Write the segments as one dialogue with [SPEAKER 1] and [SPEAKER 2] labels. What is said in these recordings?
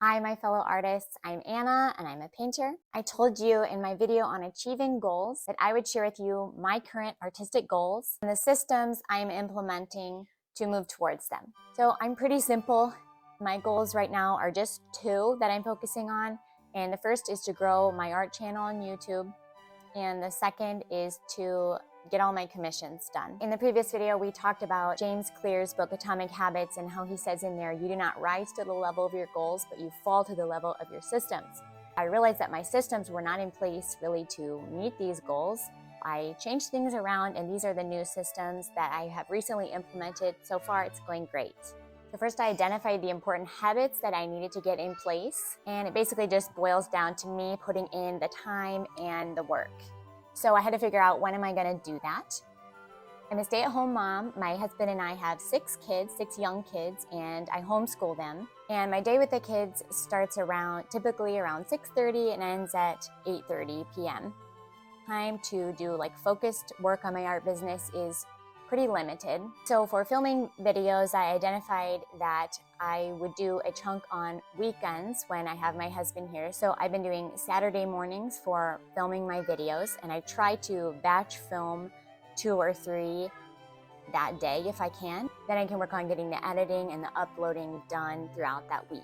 [SPEAKER 1] Hi, my fellow artists. I'm Anna, and I'm a painter. I told you in my video on achieving goals that I would share with you my current artistic goals and the systems I'm implementing to move towards them. So I'm pretty simple. My goals right now are just two that I'm focusing on. And the first is to grow my art channel on YouTube. And the second is to get all my commissions done. In the previous video, we talked about James Clear's book, Atomic Habits, and how he says in there, you do not rise to the level of your goals, but you fall to the level of your systems. I realized that my systems were not in place really to meet these goals. I changed things around, and these are the new systems that I have recently implemented. So far, it's going great. So first, I identified the important habits that I needed to get in place, and it basically just boils down to me putting in the time and the work. So I had to figure out, when am I going to do that? I'm a stay-at-home mom. My husband and I have 6 young kids, and I homeschool them. And my day with the kids starts typically around 6:30 and ends at 8:30 p.m. Time to do focused work on my art business is pretty limited. So for filming videos, I identified that I would do a chunk on weekends when I have my husband here. So I've been doing Saturday mornings for filming my videos, and I try to batch film 2 or 3 that day if I can. Then I can work on getting the editing and the uploading done throughout that week.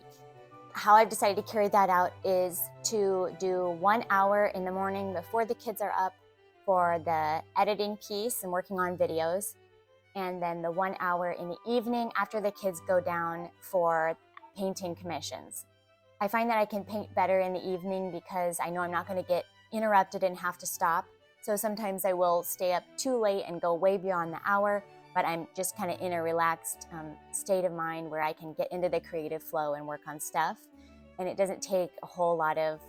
[SPEAKER 1] How I've decided to carry that out is to do 1 hour in the morning before the kids are up for the editing piece and working on videos, and then the 1 hour in the evening after the kids go down for painting commissions. I find that I can paint better in the evening because I know I'm not going to get interrupted and have to stop. So sometimes I will stay up too late and go way beyond the hour, but I'm just kind of in a relaxed state of mind where I can get into the creative flow and work on stuff. And it doesn't take a whole lot of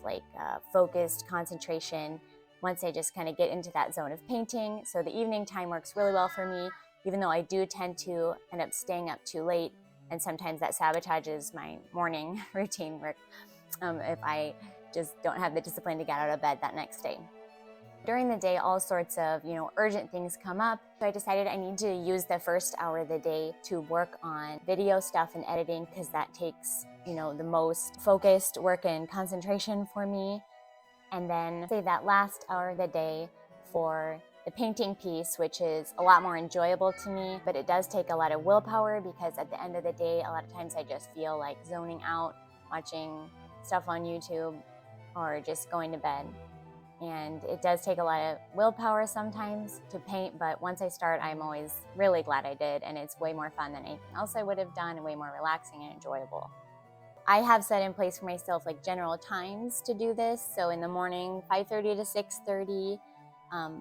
[SPEAKER 1] focused concentration once I just kind of get into that zone of painting. So the evening time works really well for me, even though I do tend to end up staying up too late. And sometimes that sabotages my morning routine work if I just don't have the discipline to get out of bed that next day. During the day, all sorts of urgent things come up. So I decided I need to use the first hour of the day to work on video stuff and editing, because that takes the most focused work and concentration for me. And then save that last hour of the day for the painting piece, which is a lot more enjoyable to me, but it does take a lot of willpower, because at the end of the day, a lot of times I just feel like zoning out, watching stuff on YouTube, or just going to bed. And it does take a lot of willpower sometimes to paint, but once I start, I'm always really glad I did, and it's way more fun than anything else I would have done, and way more relaxing and enjoyable. I have set in place for myself general times to do this. So in the morning, 5:30 to 6:30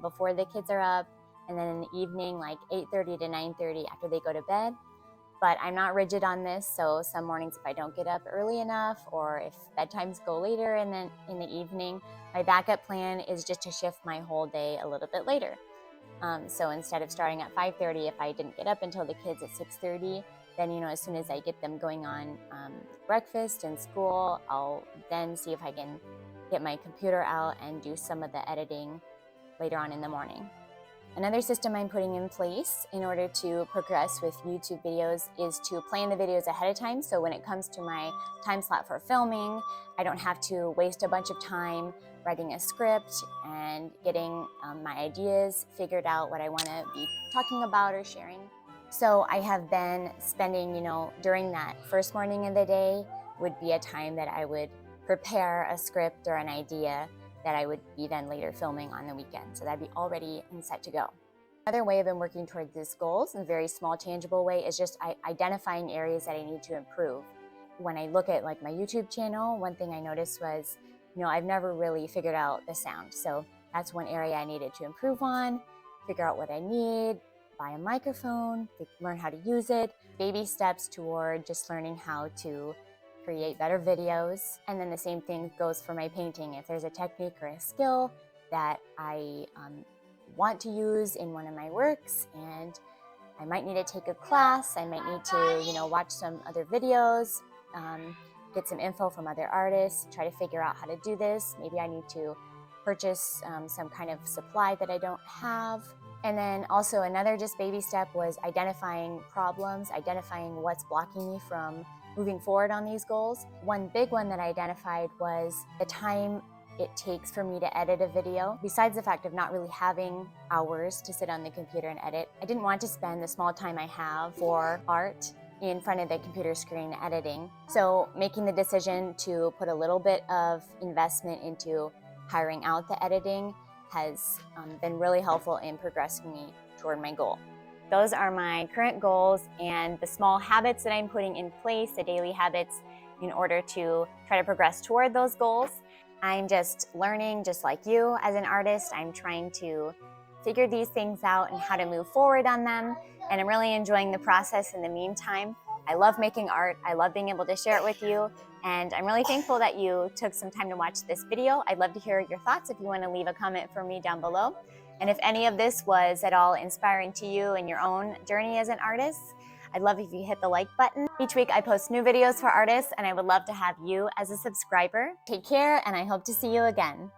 [SPEAKER 1] before the kids are up, and then in the evening, 8:30 to 9:30 after they go to bed. But I'm not rigid on this, so some mornings if I don't get up early enough, or if bedtimes go later and then in the evening, my backup plan is just to shift my whole day a little bit later. So instead of starting at 5:30, if I didn't get up until the kids at 6:30, then as soon as I get them going on breakfast and school, I'll then see if I can get my computer out and do some of the editing later on in the morning. Another system I'm putting in place in order to progress with YouTube videos is to plan the videos ahead of time. So when it comes to my time slot for filming, I don't have to waste a bunch of time writing a script and getting my ideas figured out, what I want to be talking about or sharing. So I have been spending, during that first morning of the day would be a time that I would prepare a script or an idea that I would be then later filming on the weekend. So that'd be all ready and set to go. Another way I've been working towards these goals in a very small, tangible way is just identifying areas that I need to improve. When I look at my YouTube channel, one thing I noticed was, I've never really figured out the sound. So that's one area I needed to improve on, figure out what I need, buy a microphone, learn how to use it, baby steps toward just learning how to create better videos. And then the same thing goes for my painting. If there's a technique or a skill that I want to use in one of my works, and I might need to take a class, I might need to watch some other videos, get some info from other artists, try to figure out how to do this. Maybe I need to purchase some kind of supply that I don't have. And then also another just baby step was identifying problems, identifying what's blocking me from moving forward on these goals. One big one that I identified was the time it takes for me to edit a video. Besides the fact of not really having hours to sit on the computer and edit, I didn't want to spend the small time I have for art in front of the computer screen editing. So making the decision to put a little bit of investment into hiring out the editing has been really helpful in progressing me toward my goal. Those are my current goals and the small habits that I'm putting in place, the daily habits, in order to try to progress toward those goals. I'm just learning, just like you as an artist. I'm trying to figure these things out and how to move forward on them. And I'm really enjoying the process in the meantime. I love making art. I love being able to share it with you. And I'm really thankful that you took some time to watch this video. I'd love to hear your thoughts if you want to leave a comment for me down below. And if any of this was at all inspiring to you in your own journey as an artist, I'd love if you hit the like button. Each week I post new videos for artists, and I would love to have you as a subscriber. Take care, and I hope to see you again.